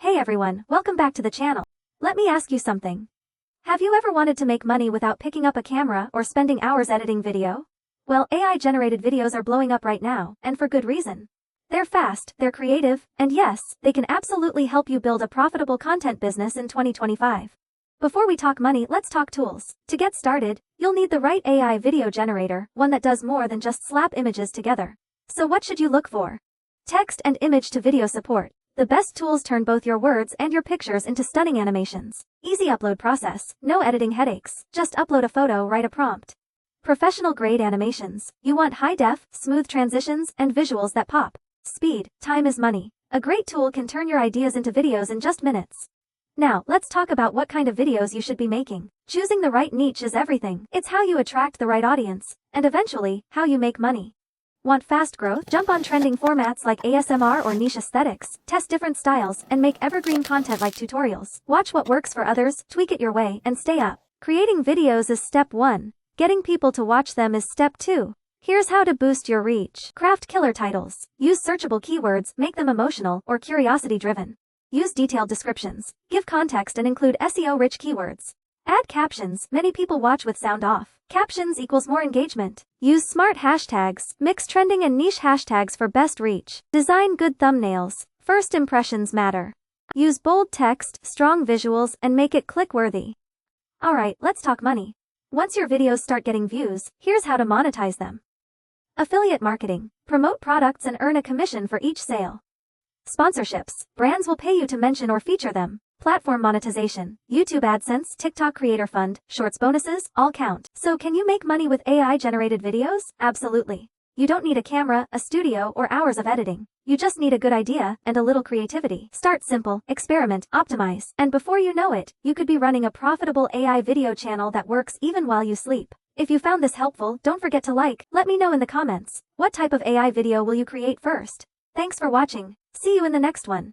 Hey everyone, welcome back to the channel. Let me ask you something. Have you ever wanted to make money without picking up a camera or spending hours editing video? Well, AI-generated videos are blowing up right now, and for good reason. They're fast, they're creative, and yes, they can absolutely help you build a profitable content business in 2025. Before we talk money, let's talk tools. To get started, you'll need the right AI video generator, one that does more than just slap images together. So what should you look for? Text and image to video support. The best tools turn both your words and your pictures into stunning animations. Easy upload process, no editing headaches, just upload a photo, write a prompt. Professional grade animations. You want high def, smooth transitions, and visuals that pop. Speed, time is money. A great tool can turn your ideas into videos in just minutes. Now, let's talk about what kind of videos you should be making. Choosing the right niche is everything. It's how you attract the right audience, and eventually, how you make money. Want fast growth? Jump on trending formats like ASMR or niche aesthetics, test different styles, and make evergreen content like tutorials. Watch what works for others, tweak it your way, and stay up. Creating videos is step 1. Getting people to watch them is step 2. Here's how to boost your reach. Craft killer titles. Use searchable keywords, make them emotional or curiosity-driven. Use detailed descriptions. Give context and include SEO-rich keywords. Add captions. Many people watch with sound off. Captions equals more engagement. Use smart hashtags. Mix trending and niche hashtags for best reach. Design good thumbnails. First impressions matter. Use bold text, strong visuals, and make it click-worthy. Alright, let's talk money. Once your videos start getting views, here's how to monetize them. Affiliate marketing. Promote products and earn a commission for each sale. Sponsorships. Brands will pay you to mention or feature them. Platform monetization. YouTube AdSense, TikTok Creator Fund, Shorts bonuses, all count. So can you make money with AI-generated videos? Absolutely. You don't need a camera, a studio, or hours of editing. You just need a good idea and a little creativity. Start simple, experiment, optimize, and before you know it, you could be running a profitable AI video channel that works even while you sleep. If you found this helpful, don't forget to let me know in the comments. What type of AI video will you create first? Thanks for watching. See you in the next one.